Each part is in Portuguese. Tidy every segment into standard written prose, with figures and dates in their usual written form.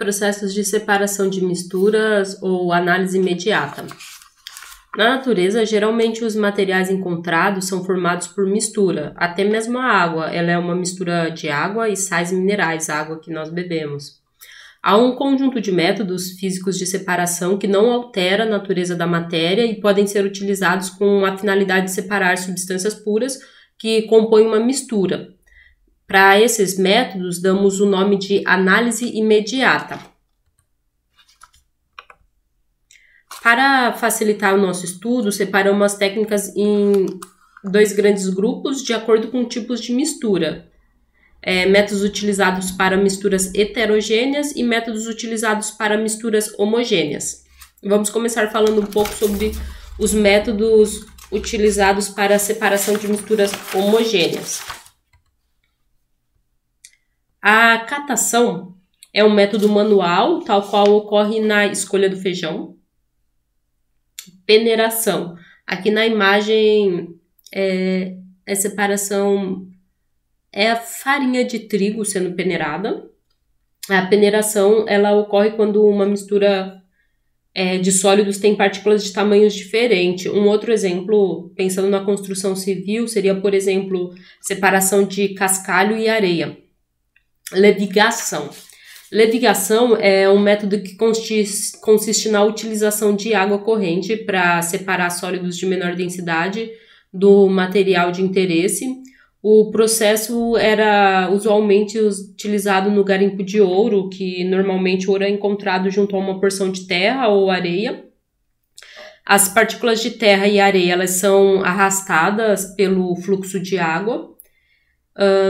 Processos de separação de misturas ou análise imediata. Na natureza, geralmente os materiais encontrados são formados por mistura, até mesmo a água, ela é uma mistura de água e sais minerais, a água que nós bebemos. Há um conjunto de métodos físicos de separação que não altera a natureza da matéria e podem ser utilizados com a finalidade de separar substâncias puras que compõem uma mistura. Para esses métodos, damos o nome de análise imediata. Para facilitar o nosso estudo, separamos as técnicas em dois grandes grupos de acordo com tipos de mistura. Métodos utilizados para misturas heterogêneas e métodos utilizados para misturas homogêneas. Vamos começar falando um pouco sobre os métodos utilizados para a separação de misturas homogêneas. A catação é um método manual, tal qual ocorre na escolha do feijão. Peneiração. Aqui na imagem a separação é a farinha de trigo sendo peneirada. A peneiração ela ocorre quando uma mistura de sólidos tem partículas de tamanhos diferentes. Um outro exemplo, pensando na construção civil, seria, por exemplo, separação de cascalho e areia. Levigação. Levigação é um método que consiste na utilização de água corrente para separar sólidos de menor densidade do material de interesse. O processo era usualmente utilizado no garimpo de ouro, que normalmente o ouro é encontrado junto a uma porção de terra ou areia. As partículas de terra e areia elas são arrastadas pelo fluxo de água.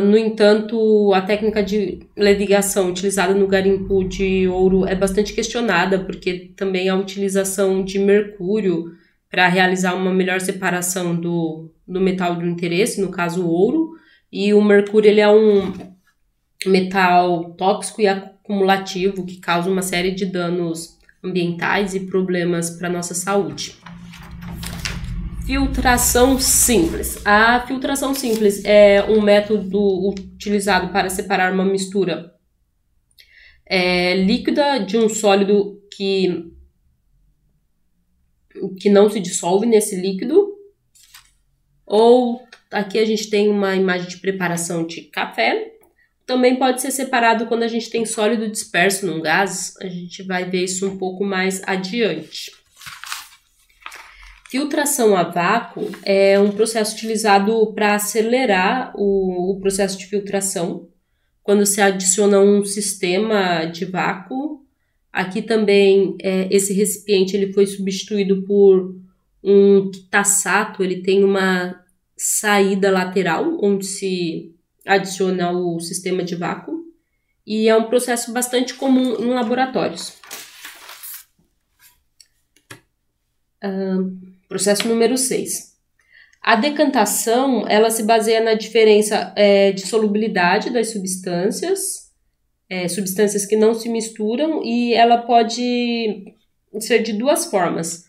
No entanto, a técnica de levigação utilizada no garimpo de ouro é bastante questionada, porque também a utilização de mercúrio para realizar uma melhor separação do metal do interesse, no caso o ouro, e o mercúrio ele é um metal tóxico e acumulativo que causa uma série de danos ambientais e problemas para a nossa saúde. Filtração simples. A filtração simples é um método utilizado para separar uma mistura líquida de um sólido que não se dissolve nesse líquido. Ou aqui a gente tem uma imagem de preparação de café. Também pode ser separado quando a gente tem sólido disperso num gás. A gente vai ver isso um pouco mais adiante. Filtração a vácuo é um processo utilizado para acelerar o processo de filtração, quando se adiciona um sistema de vácuo. Aqui também esse recipiente ele foi substituído por um quitaçato, ele tem uma saída lateral onde se adiciona o sistema de vácuo e é um processo bastante comum em laboratórios. Processo número 6. A decantação, ela se baseia na diferença de solubilidade das substâncias, substâncias que não se misturam, e ela pode ser de duas formas.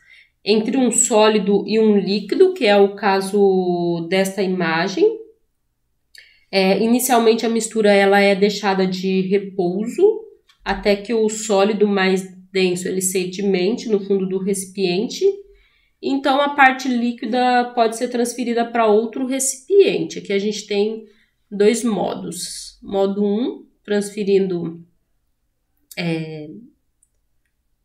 Entre um sólido e um líquido, que é o caso desta imagem. Inicialmente a mistura ela é deixada de repouso, até que o sólido mais denso ele sedimente no fundo do recipiente. Então, a parte líquida pode ser transferida para outro recipiente. Aqui a gente tem dois modos. Modo 1, transferindo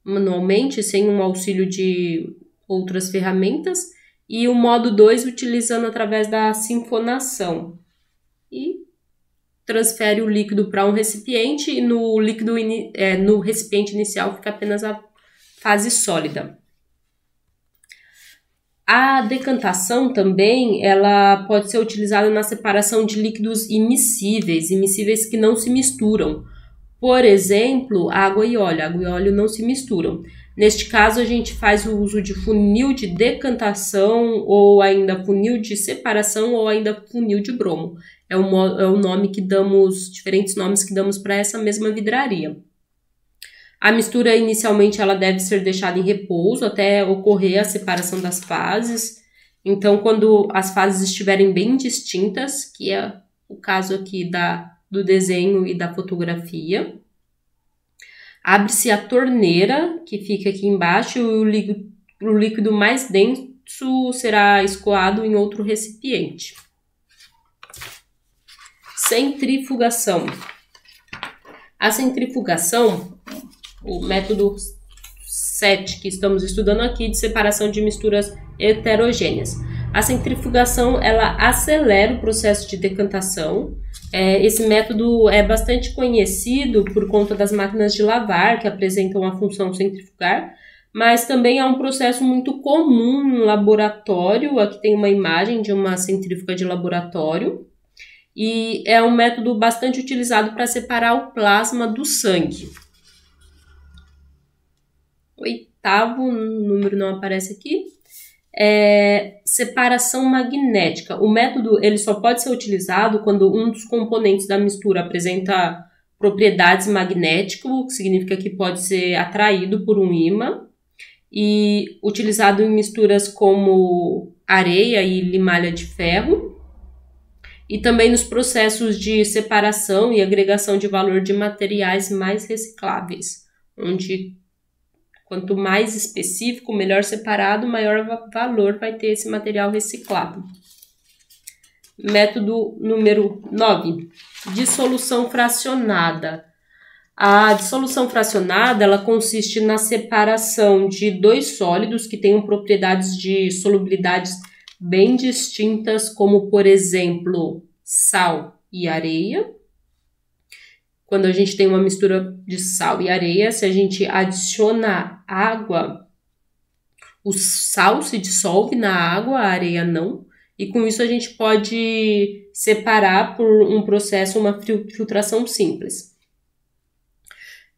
manualmente, sem um auxílio de outras ferramentas. E o modo 2, utilizando através da sinfonação. E transfere o líquido para um recipiente e no recipiente inicial fica apenas a fase sólida. A decantação também, ela pode ser utilizada na separação de líquidos immiscíveis que não se misturam. Por exemplo, água e óleo não se misturam. Neste caso, a gente faz o uso de funil de decantação, ou ainda funil de separação, ou ainda funil de bromo. É o nome que damos, diferentes nomes que damos para essa mesma vidraria. A mistura, inicialmente, ela deve ser deixada em repouso até ocorrer a separação das fases. Então, quando as fases estiverem bem distintas, que é o caso aqui do desenho e da fotografia, abre-se a torneira, que fica aqui embaixo, e o líquido mais denso será escoado em outro recipiente. Centrifugação. A centrifugação, o método 7 que estamos estudando aqui, de separação de misturas heterogêneas. A centrifugação, ela acelera o processo de decantação. Esse método é bastante conhecido por conta das máquinas de lavar, que apresentam a função centrifugar, mas também é um processo muito comum no laboratório. Aqui tem uma imagem de uma centrífuga de laboratório, e é um método bastante utilizado para separar o plasma do sangue. Oitavo número não aparece aqui. Separação magnética. O método ele só pode ser utilizado quando um dos componentes da mistura apresenta propriedades magnéticas, o que significa que pode ser atraído por um ímã, e utilizado em misturas como areia e limalha de ferro, e também nos processos de separação e agregação de valor de materiais mais recicláveis, onde quanto mais específico, melhor separado, maior valor vai ter esse material reciclado. Método número 9, dissolução fracionada. A dissolução fracionada, ela consiste na separação de dois sólidos que tenham propriedades de solubilidades bem distintas, como, por exemplo, sal e areia. Quando a gente tem uma mistura de sal e areia, se a gente adiciona água, o sal se dissolve na água, a areia não. E com isso a gente pode separar por um processo, uma filtração simples.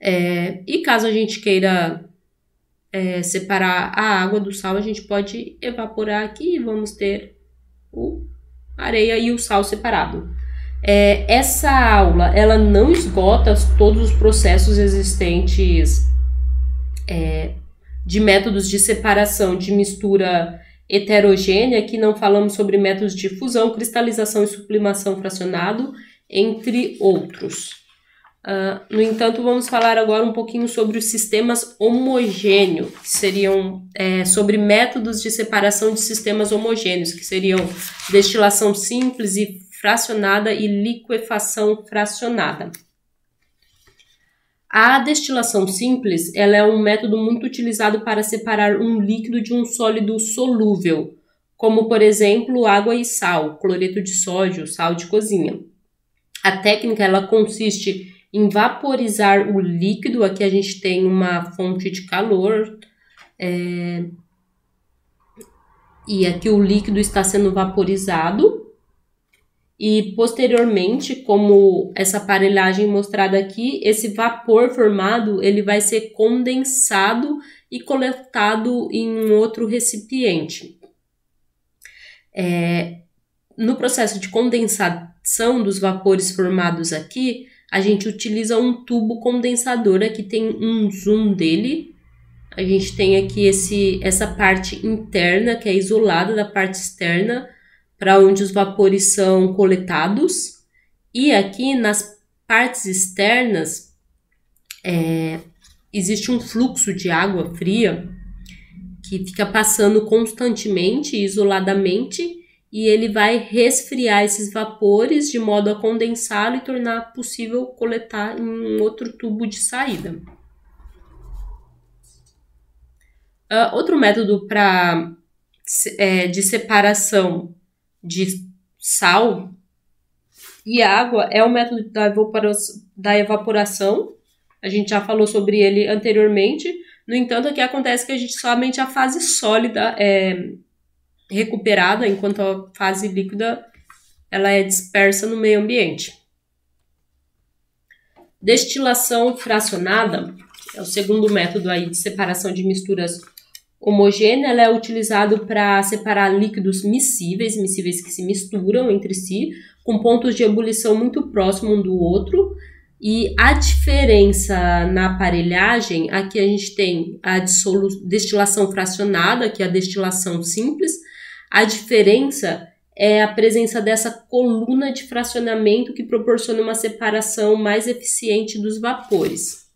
E caso a gente queira separar a água do sal, a gente pode evaporar aqui e vamos ter a areia e o sal separado. Essa aula ela não esgota todos os processos existentes de métodos de separação de mistura heterogênea. Aqui não falamos sobre métodos de fusão, cristalização e sublimação fracionado, entre outros. No entanto, vamos falar agora um pouquinho sobre os sistemas homogêneos, que seriam sobre métodos de separação de sistemas homogêneos, que seriam destilação simples e fracionada e liquefação fracionada. A destilação simples ela é um método muito utilizado para separar um líquido de um sólido solúvel, como, por exemplo, água e sal, cloreto de sódio, sal de cozinha. A técnica ela consiste em vaporizar o líquido. Aqui a gente tem uma fonte de calor, e aqui o líquido está sendo vaporizado. E posteriormente, como essa aparelhagem mostrada aqui, esse vapor formado ele vai ser condensado e coletado em um outro recipiente. No processo de condensação dos vapores formados aqui, a gente utiliza um tubo condensador. Aqui tem um zoom dele. A gente tem aqui essa parte interna, que é isolada da parte externa, para onde os vapores são coletados. E aqui nas partes externas existe um fluxo de água fria que fica passando constantemente, isoladamente, e ele vai resfriar esses vapores de modo a condensá-lo e tornar possível coletar em um outro tubo de saída. Outro método de separação de sal e água é o método da evaporação. A gente já falou sobre ele anteriormente. No entanto, aqui acontece que a gente somente a fase sólida é recuperada, enquanto a fase líquida ela é dispersa no meio ambiente. Destilação fracionada é o segundo método aí de separação de misturas homogêneas. Ela é utilizado para separar líquidos miscíveis que se misturam entre si, com pontos de ebulição muito próximos um do outro. E a diferença na aparelhagem, aqui a gente tem a destilação fracionada, que é a destilação simples. A diferença é a presença dessa coluna de fracionamento que proporciona uma separação mais eficiente dos vapores.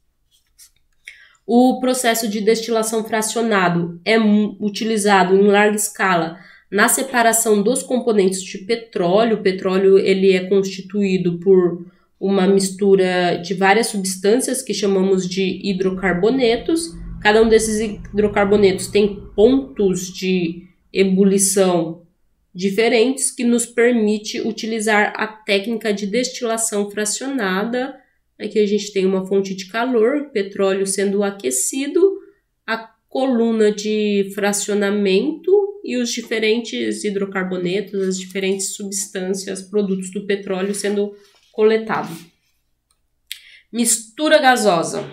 O processo de destilação fracionado é utilizado em larga escala na separação dos componentes de petróleo. O petróleo ele é constituído por uma mistura de várias substâncias que chamamos de hidrocarbonetos. Cada um desses hidrocarbonetos tem pontos de ebulição diferentes que nos permite utilizar a técnica de destilação fracionada. Aqui a gente tem uma fonte de calor, petróleo sendo aquecido, a coluna de fracionamento e os diferentes hidrocarbonetos, as diferentes substâncias, produtos do petróleo sendo coletados. Mistura gasosa.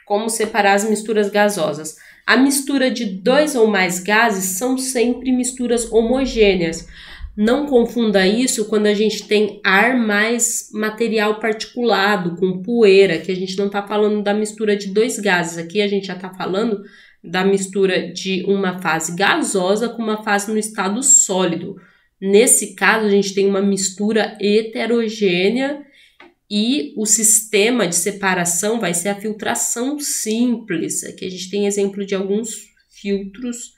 Como separar as misturas gasosas? A mistura de 2 ou mais gases são sempre misturas homogêneas. Não confunda isso quando a gente tem ar mais material particulado, com poeira, que a gente não está falando da mistura de 2 gases. Aqui a gente já está falando da mistura de uma fase gasosa com uma fase no estado sólido. Nesse caso, a gente tem uma mistura heterogênea e o sistema de separação vai ser a filtração simples. Aqui a gente tem exemplo de alguns filtros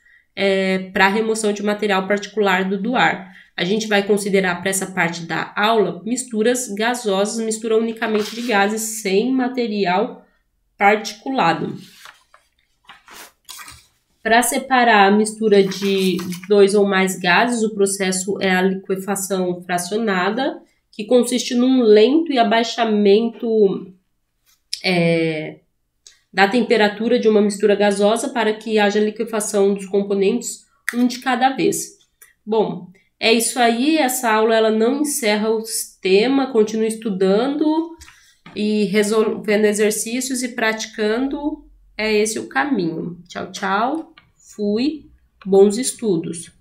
para remoção de material particular do ar. A gente vai considerar para essa parte da aula misturas gasosas, mistura unicamente de gases sem material particulado. Para separar a mistura de 2 ou mais gases, o processo é a liquefação fracionada, que consiste num lento e abaixamento da temperatura de uma mistura gasosa para que haja liquefação dos componentes, um de cada vez. Bom, é isso aí, essa aula ela não encerra o tema, continue estudando e resolvendo exercícios e praticando, é esse o caminho. Tchau, tchau, fui, bons estudos!